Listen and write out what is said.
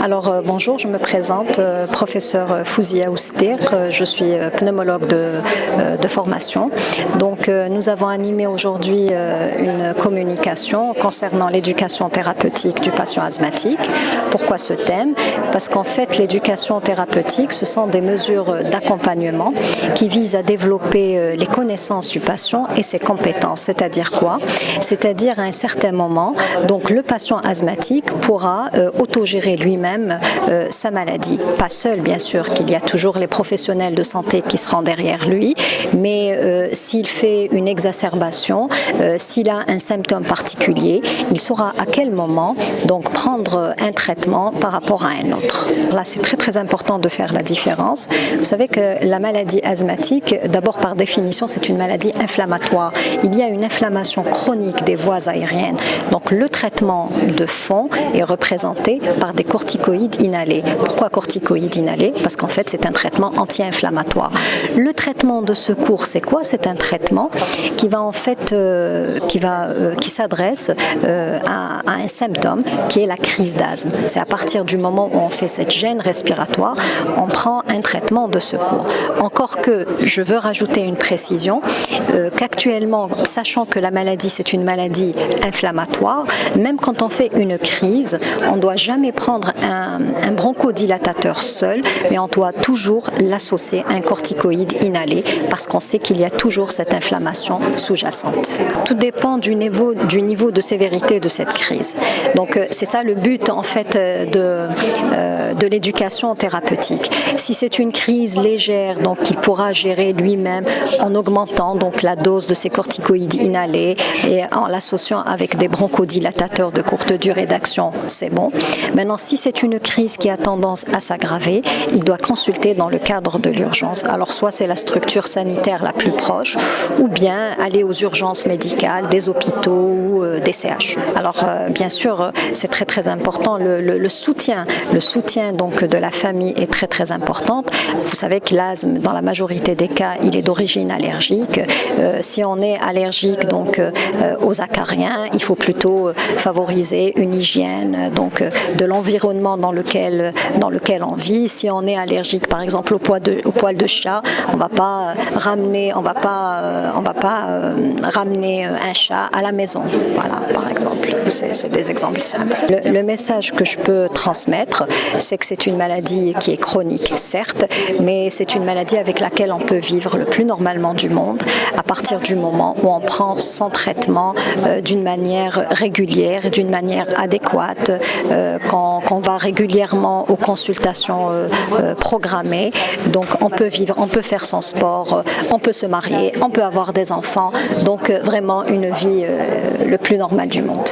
Bonjour, je me présente, professeur Fouzia Oustir, je suis pneumologue de formation. Nous avons animé aujourd'hui une communication concernant l'éducation thérapeutique du patient asthmatique. Pourquoi ce thème? Parce qu'en fait, l'éducation thérapeutique, ce sont des mesures d'accompagnement qui visent à développer les connaissances du patient et ses compétences. C'est-à-dire quoi? C'est-à-dire à un certain moment, le patient asthmatique pourra autogérer lui-même sa maladie. Pas seul, bien sûr, qu'il y a toujours les professionnels de santé qui seront derrière lui, mais s'il fait une exacerbation, s'il a un symptôme particulier, il saura à quel moment prendre un traitement par rapport à un autre. Là, c'est très très important de faire la différence. Vous savez que la maladie asthmatique, d'abord par définition, c'est une maladie inflammatoire. Il y a une inflammation chronique des voies aériennes. Donc le traitement de fond est représenté par des corticoïdes inhalés. Pourquoi corticoïdes inhalés? Parce qu'en fait, c'est un traitement anti-inflammatoire. Le traitement de secours, c'est quoi? C'est un traitement qui va en fait, qui s'adresse à un symptôme qui est la crise d'asthme. C'est à partir du moment où on fait cette gêne respiratoire, on prend un traitement de secours. Encore que je veux rajouter une précision, qu'actuellement, sachant que la maladie c'est une maladie inflammatoire, même quand on fait une crise, on ne doit jamais prendre un bronchodilatateur seul, mais on doit toujours l'associer à un corticoïde inhalé parce qu'on sait qu'il y a toujours cette inflammation sous-jacente. Tout dépend du niveau de sévérité de cette crise. Donc c'est ça le but en fait de l'éducation thérapeutique. Si c'est une crise légère, il pourra gérer lui-même en augmentant la dose de ces corticoïdes inhalés et en l'associant avec des bronchodilatateurs de courte durée d'action, c'est bon. Maintenant, si c'est une crise qui a tendance à s'aggraver, il doit consulter dans le cadre de l'urgence. Alors, soit c'est la structure sanitaire la plus proche, ou bien aller aux urgences médicales, des hôpitaux ou des CHU. Alors, bien sûr, c'est très très important. Le soutien de la famille est très très important. Vous savez que l'asthme, dans la majorité des cas, il est d'origine allergique. Si on est allergique aux acariens, il faut plutôt favoriser une hygiène de l'environnement dans lequel on vit. Si on est allergique, par exemple, au poil de chat, on va pas ramener un chat à la maison. Voilà, par exemple. C'est des exemples simples. Le message que je peux transmettre, c'est que c'est une maladie qui est chronique, certes, mais c'est une maladie avec laquelle on peut vivre le plus normalement du monde à partir du moment où on prend son traitement d'une manière régulière et d'une manière adéquate, qu'on va régulièrement aux consultations programmées. Donc on peut vivre, on peut faire son sport, on peut se marier, on peut avoir des enfants. Donc vraiment une vie le plus normale du monde.